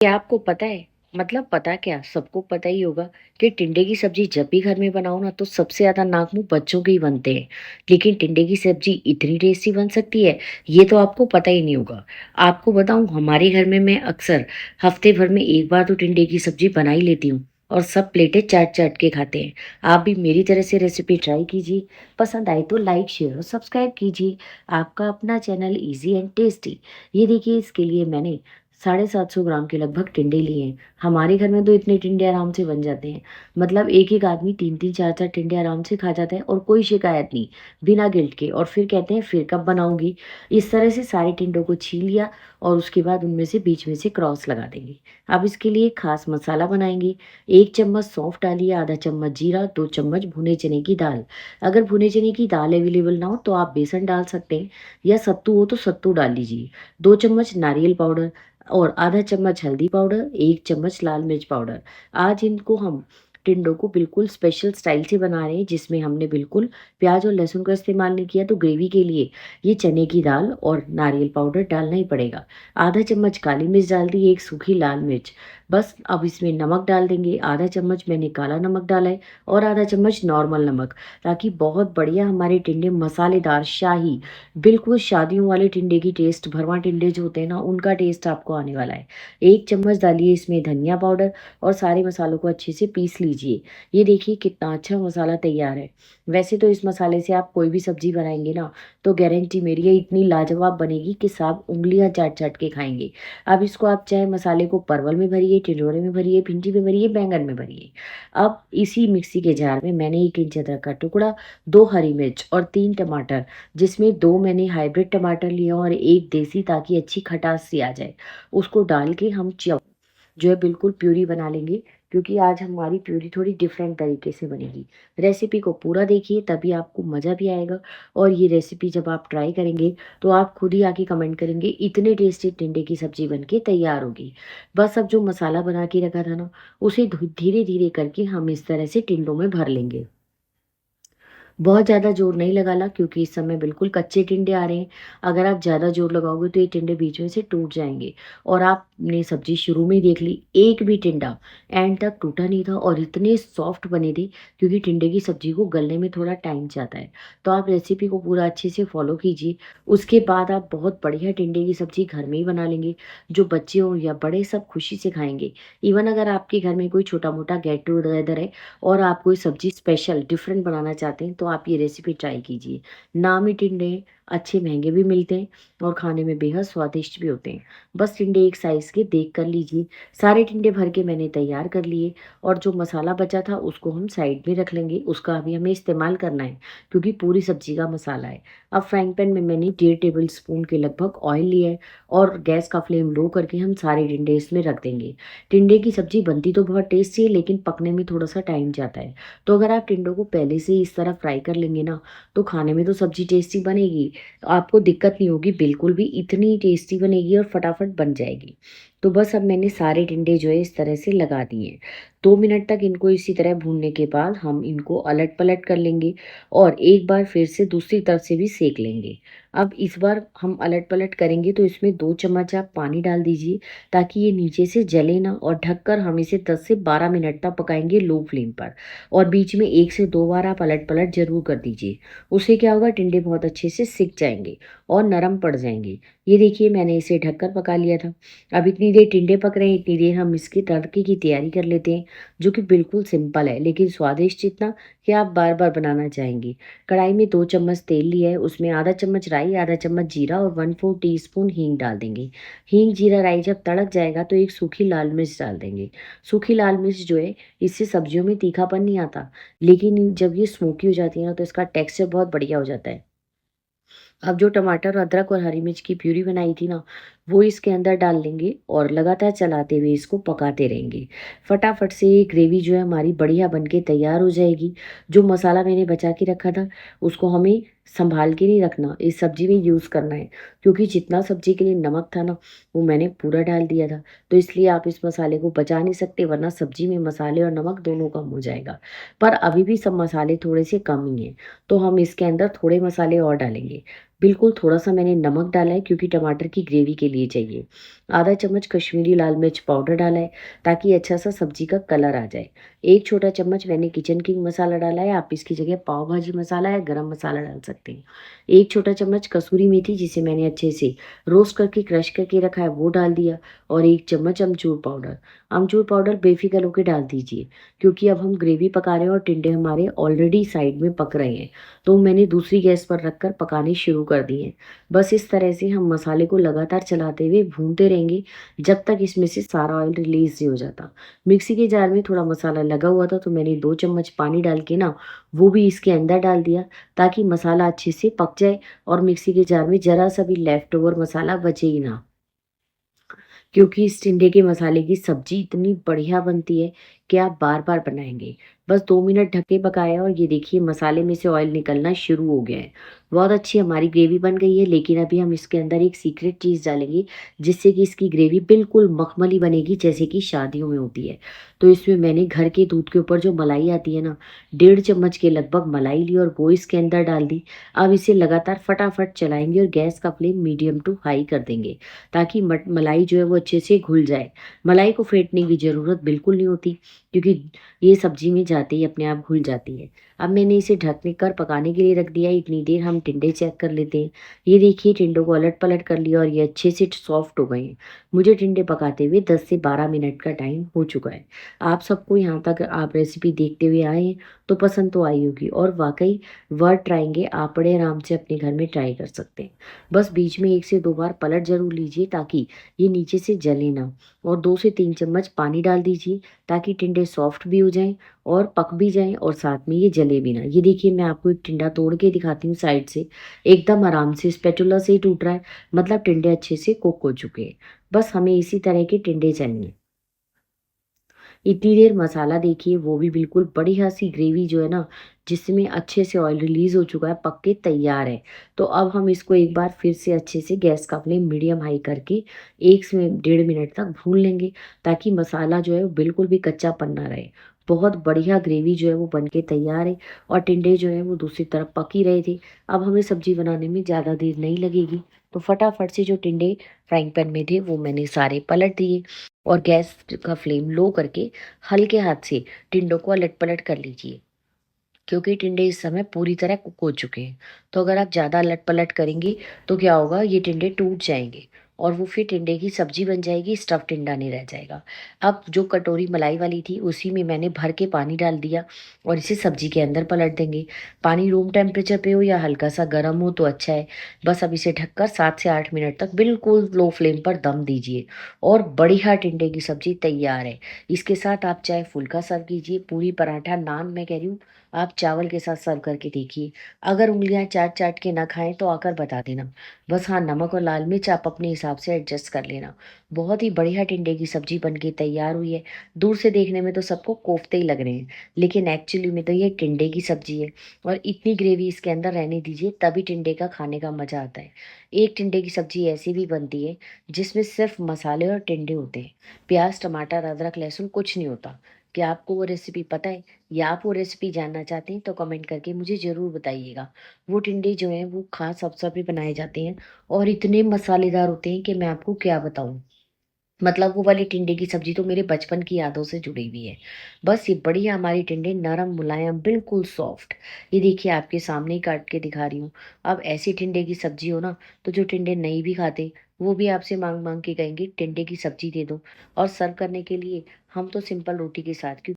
क्या आपको पता है? मतलब पता क्या, सबको पता ही होगा कि टिंडे की सब्जी जब भी घर में बनाओ ना तो सबसे ज्यादा नाक मुंह बच्चों के ही बनते हैं। लेकिन टिंडे की सब्जी इतनी टेस्टी बन सकती है, ये तो आपको पता ही नहीं होगा। आपको बताऊं, हमारे घर में मैं अक्सर हफ्ते भर में एक बार तो टिंडे की सब्जी बना ही लेती हूँ। और सब प्लेटें चाट चाट के खाते हैं। आप भी मेरी तरह से रेसिपी ट्राई कीजिए। पसंद आए तो लाइक शेयर और सब्सक्राइब कीजिए। आपका अपना चैनल इजी एंड टेस्टी। ये देखिए, इसके लिए मैंने 750 ग्राम के लगभग टिंडे लिए हैं। हमारे घर में तो इतने टिंडे आराम से बन जाते हैं। मतलब एक एक आदमी तीन तीन चार चार टिंडे आराम से खा जाता है और कोई शिकायत नहीं, बिना गिल्ट के। और फिर कहते हैं फिर कब बनाऊंगी। इस तरह से सारे टिंडों को छील लिया और उसके बाद उनमें से बीच में से क्रॉस लगा देंगे। अब इसके लिए खास मसाला बनाएंगे। 1 चम्मच सौंफ डालिए, आधा चम्मच जीरा, 2 चम्मच भुने चने की दाल। अगर भुने चने की दाल अवेलेबल ना हो तो आप बेसन डाल सकते हैं, या सत्तू हो तो सत्तू डाल लीजिए। 2 चम्मच नारियल पाउडर और आधा चम्मच हल्दी पाउडर, 1 चम्मच लाल मिर्च पाउडर। आज इनको हम टिंडों को बिल्कुल स्पेशल स्टाइल से बना रहे हैं, जिसमें हमने बिल्कुल प्याज और लहसुन का इस्तेमाल नहीं किया। तो ग्रेवी के लिए ये चने की दाल और नारियल पाउडर डालना ही पड़ेगा। आधा चम्मच काली मिर्च डाल दी, एक सूखी लाल मिर्च। बस अब इसमें नमक डाल देंगे। आधा चम्मच मैंने काला नमक डाला है और आधा चम्मच नॉर्मल नमक, ताकि बहुत बढ़िया हमारे टिंडे मसालेदार शाही, बिल्कुल शादियों वाले टिंडे की टेस्ट, भरवा टिंडे जो होते हैं ना, उनका टेस्ट आपको आने वाला है। 1 चम्मच डालिए इसमें धनिया पाउडर और सारे मसालों को अच्छे से पीस लीजिए। ये देखिए कितना अच्छा मसाला तैयार है। वैसे तो इस मसाले से आप कोई भी सब्जी बनाएंगे ना, तो गारंटी मेरी है इतनी लाजवाब बनेगी कि सब उंगलियां चाट चाट के खाएंगे। अब इसको आप चाहे मसाले को परवल में भरिए, टिंडोरे में भरिए, भिंडी में भरिए, बैंगन में भरिए। अब इसी मिक्सी के जार में मैंने 1 इंच अदरक का टुकड़ा, 2 हरी मिर्च और 3 टमाटर, जिसमें 2 मैंने हाइब्रिड टमाटर लिए और एक देसी, ताकि अच्छी खटास सी आ जाए, उसको डाल के हम जो है बिल्कुल प्यूरी बना लेंगे। क्योंकि आज हमारी प्यूरी थोड़ी डिफरेंट तरीके से बनेगी। रेसिपी को पूरा देखिए, तभी आपको मज़ा भी आएगा। और ये रेसिपी जब आप ट्राई करेंगे तो आप खुद ही आके कमेंट करेंगे, इतने टेस्टी टिंडे की सब्जी बन के तैयार होगी। बस अब जो मसाला बना के रखा था ना, उसे धीरे धीरे करके हम इस तरह से टिंडों में भर लेंगे। बहुत ज़्यादा जोर नहीं लगाना, क्योंकि इस समय बिल्कुल कच्चे टिंडे आ रहे हैं। अगर आप ज़्यादा जोर लगाओगे तो ये टिंडे बीच में से टूट जाएंगे। और आपने सब्जी शुरू में ही देख ली, एक भी टिंडा एंड तक टूटा नहीं था और इतने सॉफ्ट बने थे। क्योंकि टिंडे की सब्जी को गलने में थोड़ा टाइम जाता है। तो आप रेसिपी को पूरा अच्छे से फॉलो कीजिए। उसके बाद आप बहुत बढ़िया टिंडे की सब्जी घर में ही बना लेंगे। जो बच्चे हों या बड़े, सब खुशी से खाएंगे। इवन अगर आपके घर में कोई छोटा मोटा गेट टुगेदर है और आप कोई सब्जी स्पेशल डिफरेंट बनाना चाहते हैं, तो आप ये रेसिपी ट्राई कीजिए। नामी टिंडे अच्छे महंगे भी मिलते हैं और खाने में बेहद स्वादिष्ट भी होते हैं। बस टिंडे एक साइज़ के देख कर लीजिए। सारे टिंडे भर के मैंने तैयार कर लिए। और जो मसाला बचा था उसको हम साइड में रख लेंगे, उसका अभी हमें इस्तेमाल करना है, क्योंकि पूरी सब्जी का मसाला है। अब फ्राइंग पैन में मैंने 1.5 टेबल स्पून के लगभग ऑयल लिया है और गैस का फ्लेम लो करके हम सारे टिंडे इसमें रख देंगे। टिंडे की सब्जी बनती तो बहुत टेस्टी है, लेकिन पकने में थोड़ा सा टाइम जाता है। तो अगर आप टिंडों को पहले से ही इस तरह फ्राई कर लेंगे ना, तो खाने में तो सब्जी टेस्टी बनेगी, आपको दिक्कत नहीं होगी बिल्कुल भी, इतनी टेस्टी बनेगी और फटाफट बन जाएगी। तो बस अब मैंने सारे टिंडे जो है इस तरह से लगा दिए। 2 मिनट तक इनको इसी तरह भूनने के बाद हम इनको अलट पलट कर लेंगे और एक बार फिर से दूसरी तरफ से भी सेक लेंगे। अब इस बार हम अलट पलट करेंगे तो इसमें 2 चम्मच आप पानी डाल दीजिए, ताकि ये नीचे से जले ना। और ढककर हम इसे 10 से 12 मिनट तक पकाएंगे लो फ्लेम पर। और बीच में 1 से 2 बार आप पलट पलट जरूर कर दीजिए। उससे क्या होगा, टिंडे बहुत अच्छे से सिक जाएंगे और नरम पड़ जाएंगे। ये देखिए, मैंने इसे ढककर पका लिया था। अब इतनी देर टिंडे पक रहे हैं, इतनी देर हम इसके तड़के की तैयारी कर लेते हैं, जो कि बिल्कुल सिंपल है लेकिन स्वादिष्ट इतना कि आप बार बार बनाना चाहेंगे। कढ़ाई में 2 चम्मच तेल लिया है, उसमें आधा चम्मच राई, आधा चम्मच जीरा और 1/4 टीस्पून हींग डाल देंगे। हींग जीरा राई जब तड़क जाएगा तो एक सूखी लाल मिर्च डाल देंगे। सूखी लाल मिर्च जो है, इससे सब्जियों में तीखापन नहीं आता, लेकिन जब ये स्मोकी हो जाती है ना, तो इसका टेक्सचर बहुत बढ़िया हो जाता है। अब जो टमाटर, अदरक और हरी मिर्च की प्यूरी बनाई थी ना, वो इसके अंदर डाल देंगे और लगातार चलाते हुए इसको पकाते रहेंगे। फटाफट से ये ग्रेवी जो है हमारी बढ़िया बन के तैयार हो जाएगी। जो मसाला मैंने बचा के रखा था, उसको हमें संभाल के नहीं रखना, इस सब्जी में यूज़ करना है। क्योंकि जितना सब्जी के लिए नमक था ना, वो मैंने पूरा डाल दिया था। तो इसलिए आप इस मसाले को बचा नहीं सकते, वरना सब्जी में मसाले और नमक दोनों कम हो जाएगा। पर अभी भी सब मसाले थोड़े से कम ही हैं, तो हम इसके अंदर थोड़े मसाले और डालेंगे। बिल्कुल थोड़ा-सा मैंने नमक डाला है क्योंकि टमाटर की ग्रेवी के लिए चाहिए। आधा चम्मच कश्मीरी लाल मिर्च पाउडर डाला है ताकि अच्छा-सा सब्ज़ी का कलर आ जाए। 1 छोटा चम्मच मैंने किचन किंग मसाला डाला है, आप इसकी जगह पाव भाजी मसाला या गरम मसाला डाल सकते हैं। 1 छोटा चम्मच कसूरी मेथी जिसे मैंने अच्छे से रोस्ट करके क्रश करके रखा है वो डाल दिया और 1 चम्मच अमचूर पाउडर। अमचूर पाउडर बेफ़िक्र होके डाल दीजिए क्योंकि अब हम ग्रेवी पका रहे हैं और टिंडे हमारे ऑलरेडी साइड में पक रहे हैं। तो मैंने दूसरी गैस पर रखकर पकाने शुरू कर दिए। बस इस तरह से हम मसाले को लगातार चलाते हुए भूनते रहेंगे जब तक इसमें से सारा ऑयल रिलीज़ नहीं हो जाता। मिक्सी के जार में थोड़ा मसाला लगा हुआ था तो मैंने 2 चम्मच पानी डाल के ना वो भी इसके अंदर डाल दिया ताकि मसाला अच्छे से पक जाए और मिक्सी के जार में ज़रा-सा भी लेफ्ट ओवर मसाला बचे ही ना। क्योंकि इस टिंडे के मसाले की सब्ज़ी इतनी बढ़िया बनती है कि आप बार-बार बनाएँगे। बस 2 मिनट ढक के पकाया और ये देखिए मसाले में से ऑयल निकलना शुरू हो गया है। बहुत अच्छी हमारी ग्रेवी बन गई है, लेकिन अभी हम इसके अंदर एक सीक्रेट चीज़ डालेंगे, जिससे कि इसकी ग्रेवी बिल्कुल मखमली बनेगी जैसे कि शादियों में होती है। तो इसमें मैंने घर के दूध के ऊपर जो मलाई आती है ना, 1.5 चम्मच के लगभग मलाई ली और वो इसके अंदर डाल दी। अब इसे लगातार फटाफट चलाएँगे और गैस का फ्लेम मीडियम टू हाई कर देंगे, ताकि मट मलाई जो है वो अच्छे से घुल जाए। मलाई को फेंटने की ज़रूरत बिल्कुल नहीं होती क्योंकि ये सब्ज़ी में जाते ही अपने आप घुल जाती है। अब मैंने इसे ढकने कर पकाने के लिए रख दिया है, इतनी देर हम टिंडे चेक कर लेते हैं। ये देखिए टिंडों को अलट-पलट कर लिया और ये अच्छे से सॉफ्ट हो गए हैं। मुझे टिंडे पकाते हुए 10 से 12 मिनट का टाइम हो चुका है। आप सबको यहाँ तक आप रेसिपी देखते हुए आए हैं, तो पसंद तो आई होगी और वाक़ई वर्थ ट्राइंग है, आप बड़े आराम से अपने घर में ट्राई कर सकते हैं। बस बीच में 1 से 2 बार पलट ज़रूर लीजिए ताकि ये नीचे से जले ना और 2 से 3 चम्मच पानी डाल दीजिए ताकि टिंडे सॉफ्ट भी हो जाएँ और पक भी जाएँ और साथ में ये जले भी ना। ये देखिए मैं आपको एक टिंडा तोड़ के दिखाती हूँ साइड से, एकदम आराम से स्पैटुला से ही टूट रहा है, मतलब टिंडे अच्छे से कुक हो चुके हैं। बस हमें इसी तरह के टिंडे चाहिए। इतनी देर मसाला देखिए वो भी बिल्कुल बढ़िया-सी ग्रेवी जो है ना, जिसमें अच्छे से ऑयल रिलीज़ हो चुका है, पक के तैयार है। तो अब हम इसको एक बार फिर से अच्छे से गैस का फ्लेम मीडियम हाई करके 1 से 1.5 मिनट तक भून लेंगे, ताकि मसाला जो है वो बिल्कुल भी कच्चापन ना रहे। बहुत बढ़िया ग्रेवी जो है वो बन के तैयार है और टिंडे जो हैं वो दूसरी तरफ पक ही रहे थे। अब हमें सब्ज़ी बनाने में ज़्यादा देर नहीं लगेगी, तो फटाफट से जो टिंडे फ्राइंग पैन में थे वो मैंने सारे पलट दिए और गैस का फ्लेम लो करके हल्के हाथ से टिंडों को अलट-पलट कर लीजिए, क्योंकि टिंडे इस समय पूरी तरह कुक हो चुके हैं। तो अगर आप ज़्यादा अलट-पलट करेंगी तो क्या होगा, ये टिंडे टूट जाएँगे और वो फिर टिंडे की सब्ज़ी बन जाएगी, स्टफ़ टिंडा नहीं रह जाएगा। अब जो कटोरी मलाई वाली थी उसी में मैंने भर के पानी डाल दिया और इसे सब्ज़ी के अंदर पलट देंगे। पानी रूम टेम्परेचर पे हो या हल्का-सा गर्म हो तो अच्छा है। बस अब इसे ढककर 7 से 8 मिनट तक बिल्कुल लो फ्लेम पर दम दीजिए और बढ़िया टिंडे की सब्ज़ी तैयार है। इसके साथ आप चाहे फुल्का सर्व कीजिए, पूरी, पराठा, नान मैं कह रही हूँ, आप चावल के साथ सर्व करके देखिए। अगर उँगलियाँ चाट-चाट के ना खाएँ तो आकर बता देना। बस हाँ, नमक और लाल मिर्च आप अपने हिसाब से एडजस्ट कर लेना। बहुत ही बढ़िया टिंडे की सब्ज़ी बन के तैयार हुई है। दूर से देखने में तो सबको कोफ्ते ही लग रहे हैं, लेकिन एक्चुअली में तो ये टिंडे की सब्ज़ी है और इतनी ग्रेवी इसके अंदर रहने दीजिए तभी टिंडे का खाने का मज़ा आता है। एक टिंडे की सब्ज़ी ऐसी भी बनती है जिसमें सिर्फ़ मसाले और टिंडे होते हैं। प्याज़, टमाटर, अदरक, लहसुन कुछ नहीं होता। क्या आपको वो रेसिपी पता है या आप वो रेसिपी जानना चाहते हैं तो कमेंट करके मुझे ज़रूर बताइएगा। वो टिंडे जो हैं वो ख़ास अवसर पे बनाए जाते हैं और इतने मसालेदार होते हैं कि मैं आपको क्या बताऊँ। मतलब वो वाली टिंडे की सब्ज़ी तो मेरे बचपन की यादों से जुड़ी हुई है। बस ये बढ़िया हमारी टिंडे नरम, मुलायम, बिल्कुल सॉफ्ट। ये देखिए आपके सामने ही काट के दिखा रही हूँ। अब ऐसी टिंडे की सब्ज़ी हो ना, तो जो टिंडे नहीं भी खाते, वो भी आपसे माँग-माँग के कहेंगे टिंडे की सब्ज़ी दे दो और सर्व करने के लिए हम तो सिंपल रोटी के साथ, क्यों